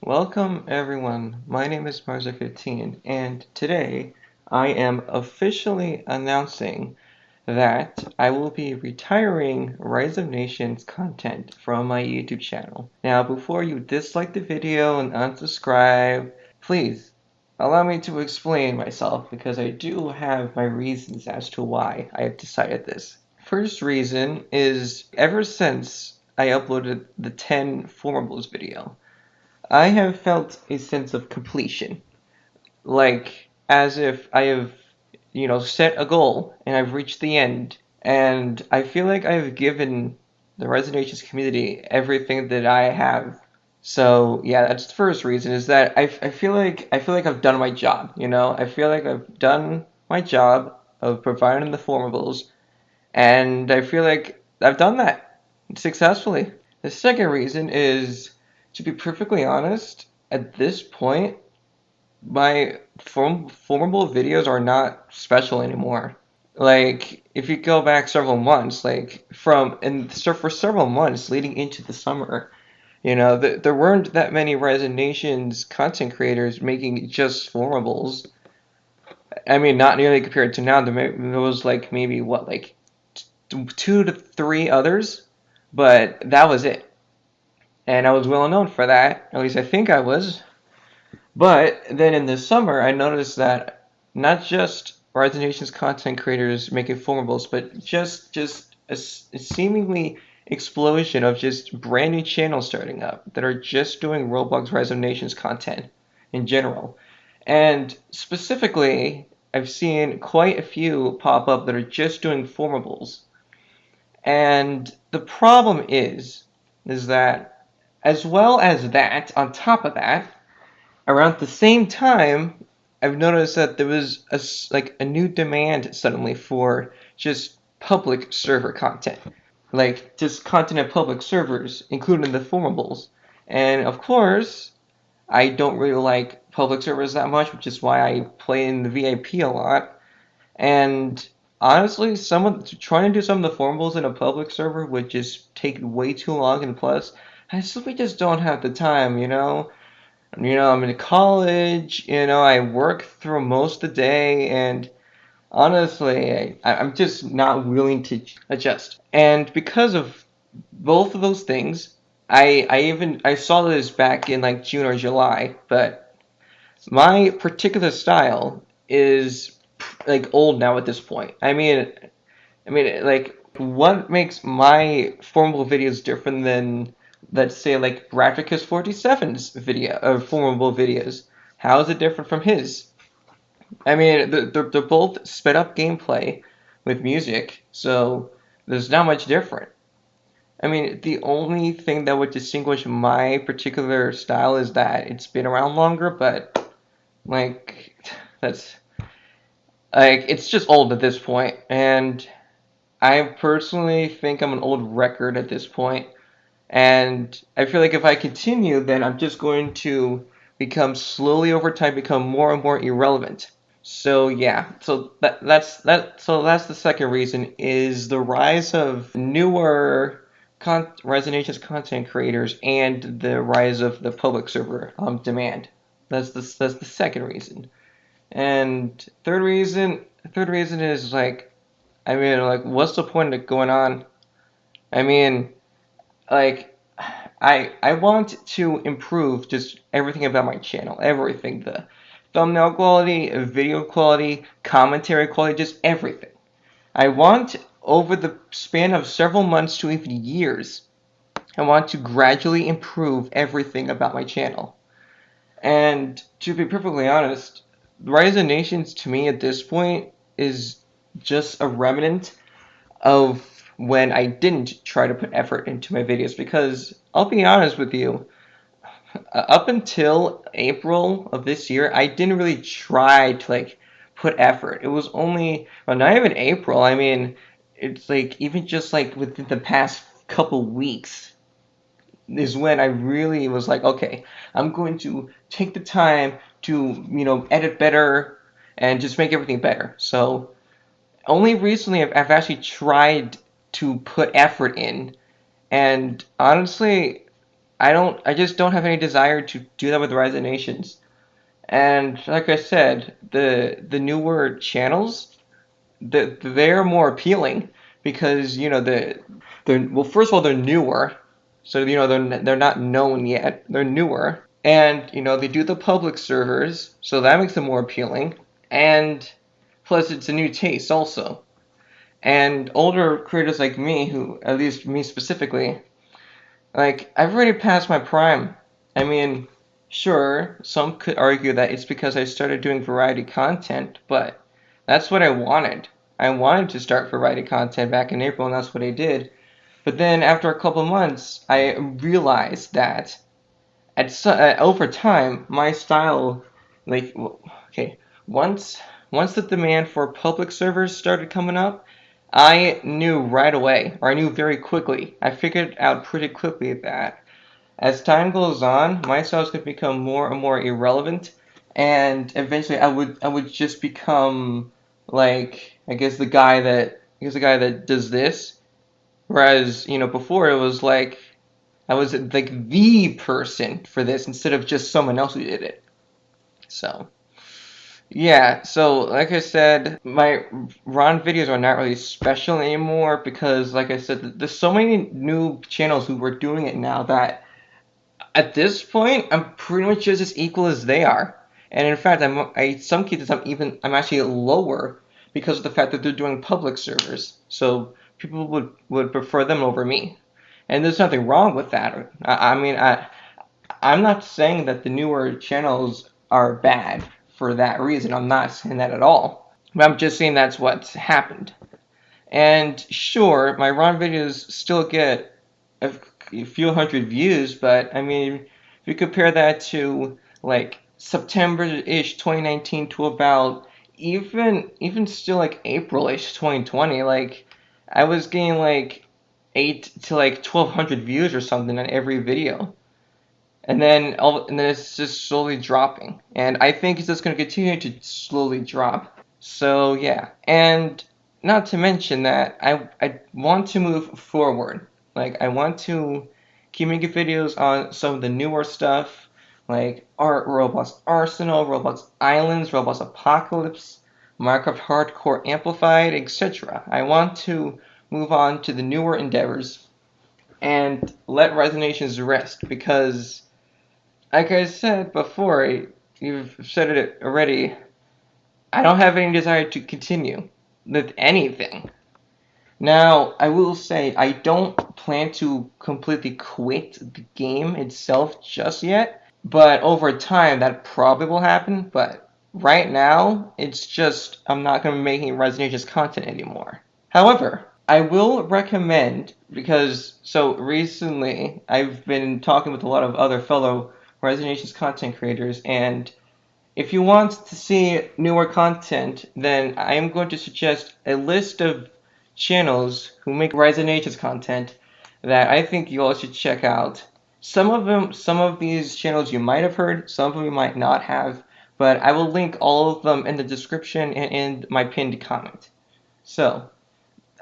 Welcome everyone, my name is Marza15 and today I am officially announcing that I will be retiring Rise of Nations content from my YouTube channel. Now before you dislike the video and unsubscribe, please allow me to explain myself because I do have my reasons as to why I have decided this. First reason is ever since I uploaded the 10 formables video, I have felt a sense of completion, like as if I have, set a goal and I've reached the end, and I feel like I've given the Resonations community everything that I have. So yeah, that's the first reason is that I feel like I've done my job. I feel like I've done my job of providing the formables, and I feel like I've done that successfully. The second reason is, to be perfectly honest, at this point, my formable videos are not special anymore. Like, if you go back several months, for several months leading into the summer, there weren't that many Resonations content creators making just formables. I mean, not nearly compared to now. There was like maybe what, like two to three others, but that was it. And I was well known for that. At least I think I was. But then in the summer, I noticed that not just Rise of Nations content creators making formables, but just a seemingly explosion of just brand new channels starting up that are just doing Roblox Rise of Nations content in general. And specifically, I've seen quite a few pop up that are just doing formables. And the problem is that as well as that, on top of that, around the same time, I've noticed that there was like a new demand suddenly for just public server content, like just content at public servers, including the formables. And of course, I don't really like public servers that much, which is why I play in the VIP a lot. And honestly, trying to do some of the formables in a public server would just take way too long, and plus, I simply just don't have the time, I'm in college, I work through most of the day, and honestly, I'm just not willing to adjust. And because of both of those things, I saw this back in like June or July, but my particular style is like old now at this point. I mean, like, what makes my formal videos different than, let's say, like Graphicus 47's video or formable videos? How is it different from his? I mean, they're both sped up gameplay with music, so there's not much different. I mean, the only thing that would distinguish my particular style is that it's been around longer, but like that's it's just old at this point, and I personally think I'm an old record at this point, and I feel like if I continue, then I'm just going to become slowly over time become more and more irrelevant. So yeah, so that's the second reason is the rise of newer Resonations content creators and the rise of the public server demand. That's the second reason. And third reason is like, what's the point of going on? I mean, like, I want to improve just everything about my channel, everything, the thumbnail quality, video quality, commentary quality, just everything. I want over the span of several months to even years, I want to gradually improve everything about my channel. And to be perfectly honest, Rise of Nations to me at this point is just a remnant of when I didn't try to put effort into my videos, because I'll be honest with you, up until April of this year, I didn't really try to like put effort. It was only, well, not even April. I mean, it's like even just like within the past couple weeks is when I really was like, okay, I'm going to take the time to, edit better and just make everything better. So only recently I've actually tried to put effort in, and honestly, I just don't have any desire to do that with Rise of Nations. And like I said, the newer channels, they're more appealing because they're well, first of all, they're newer, so they're not known yet. They're newer, and they do the public servers, so that makes them more appealing. And plus, it's a new taste also. And older creators like me, who at least me specifically, like I've already passed my prime. I mean, sure, some could argue that it's because I started doing variety content, but that's what I wanted. I wanted to start variety content back in April, and that's what I did. But then after a couple months, I realized that over time, my style, like, okay, once once the demand for public servers started coming up, I knew right away, or I knew very quickly. I figured out pretty quickly that as time goes on, my style is going to become more and more irrelevant, and eventually I would just become like the guy that does this. Whereas before it was like I was like the person for this instead of just someone else who did it. So yeah, so like I said, my Ron videos are not really special anymore because like I said, there's so many new channels who are doing it now that at this point, I'm pretty much just as equal as they are. And in fact, some cases I'm actually lower because of the fact that they're doing public servers. So people would prefer them over me. And there's nothing wrong with that. I'm not saying that the newer channels are bad for that reason. I'm not saying that at all. But I'm just saying that's what's happened. And sure, my Ron videos still get a few hundred views, but I mean, if you compare that to like September-ish 2019 to about even still like April-ish 2020, like I was getting like 1,200 views or something on every video. And then it's just slowly dropping. And I think it's just going to continue to slowly drop. So yeah, and not to mention that I want to move forward. Like I want to keep making videos on some of the newer stuff, like Art Roblox Arsenal, Roblox Islands, Roblox Apocalypse, Minecraft Hardcore Amplified, etc. I want to move on to the newer endeavors and let Resonations rest because, like I said before, you've said it already. I don't have any desire to continue with anything. Now, I will say I don't plan to completely quit the game itself just yet, but over time that probably will happen. But right now, it's just I'm not going to be making Resonations content anymore. However, I will recommend because so recently I've been talking with a lot of other fellow Resonations content creators, and if you want to see newer content, then I am going to suggest a list of channels who make Rise of Nations content that I think you all should check out. Some of these channels you might have heard, some of them you might not have, but I will link all of them in the description and in my pinned comment. So,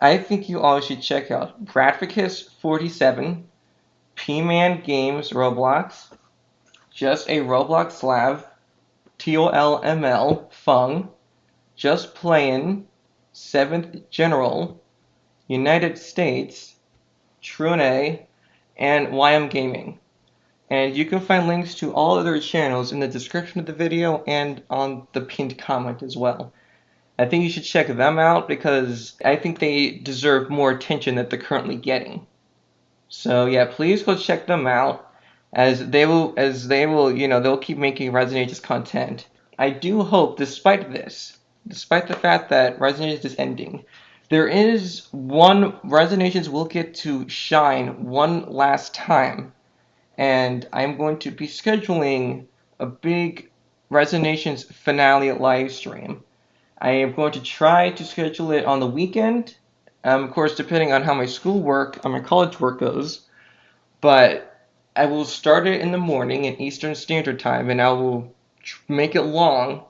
I think you all should check out Bradficus47, P-Man Games Roblox, Just a Roblox Lab, TOLML, Fung, Just Playin', 7th General, United States, Trune, and YM Gaming. And you can find links to all other channels in the description of the video and on the pinned comment as well. I think you should check them out because I think they deserve more attention than they're currently getting. So yeah, please go check them out they'll keep making Resident Ages content. I do hope, despite the fact that Resident Ages is ending, there is one Resident Ages will get to shine one last time, and I'm going to be scheduling a big Resident Ages finale live stream. I am going to try to schedule it on the weekend, of course, depending on how my schoolwork, on my college work goes. But I will start it in the morning in Eastern Standard Time, and I will make it long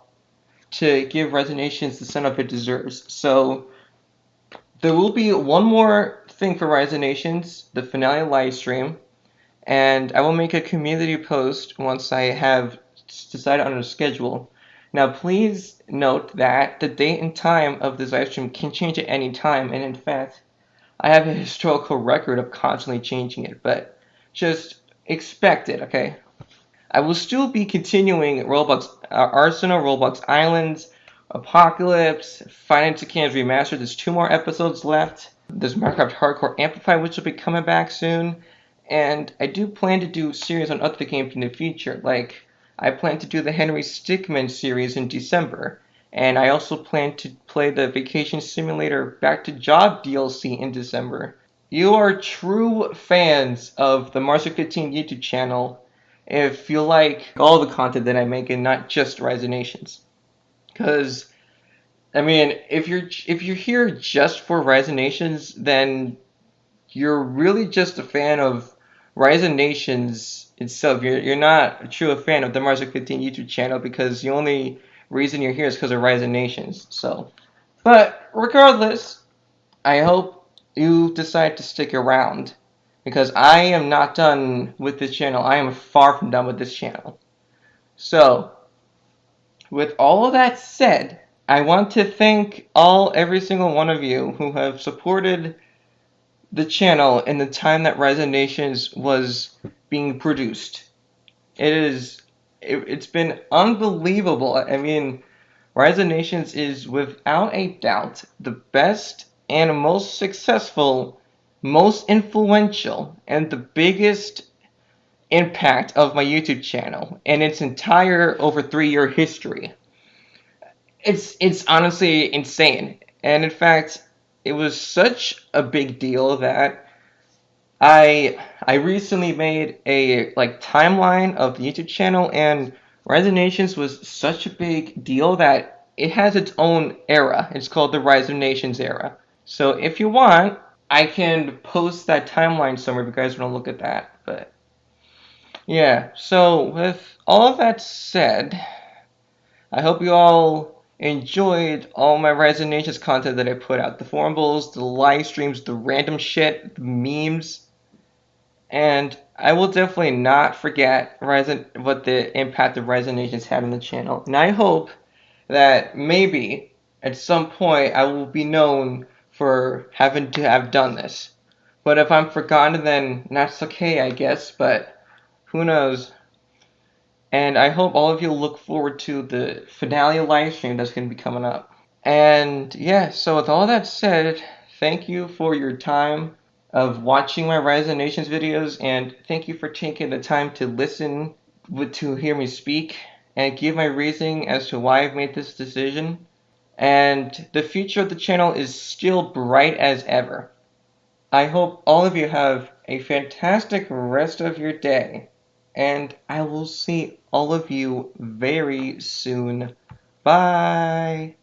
to give Resonations the send-up it deserves. So there will be one more thing for Resonations, the finale live stream, and I will make a community post once I have decided on a schedule. Now, please note that the date and time of this live stream can change at any time, and in fact, I have a historical record of constantly changing it, but just expect it, okay? I will still be continuing Roblox Arsenal, Roblox Islands, Apocalypse, Finance Cans Remastered. There's 2 more episodes left. There's Minecraft Hardcore Amplified, which will be coming back soon. And I do plan to do series on other games in the future. Like, I plan to do the Henry Stickmin series in December. And I also plan to play the Vacation Simulator Back to Job DLC in December. You are true fans of the Marzo15 YouTube channel if you like all the content that I make and not just Rise of Nations. Because I mean, if you're here just for Rise of Nations, then you're really just a fan of Rise of Nations itself. You're not a true fan of the Marzo15 YouTube channel because the only reason you're here is because of Rise of Nations. So, but regardless, I hope you decide to stick around because I am not done with this channel. I am far from done with this channel. So, with all of that said, I want to thank every single one of you who have supported the channel in the time that Rise of Nations was being produced. It's been unbelievable. I mean, Rise of Nations is without a doubt the best and most successful, most influential, and the biggest impact of my YouTube channel in its entire over 3-year history. It's honestly insane. And in fact, it was such a big deal that I recently made a timeline of the YouTube channel, and Rise of Nations was such a big deal that it has its own era. It's called the Rise of Nations era. So if you want, I can post that timeline somewhere if you guys want to look at that. But yeah, so with all of that said, I hope you all enjoyed all my Rise of Nations content that I put out. The formables, the live streams, the random shit, the memes. And I will definitely not forget what the impact of Rise of Nations had on the channel. And I hope that maybe at some point I will be known for having to have done this. But if I'm forgotten, then that's okay, I guess. But who knows? And I hope all of you look forward to the finale live stream that's going to be coming up. And yeah, so with all that said, thank you for your time of watching my Rise of Nations videos, and thank you for taking the time to listen to hear me speak and give my reasoning as to why I've made this decision. And the future of the channel is still bright as ever. I hope all of you have a fantastic rest of your day, and I will see all of you very soon. Bye!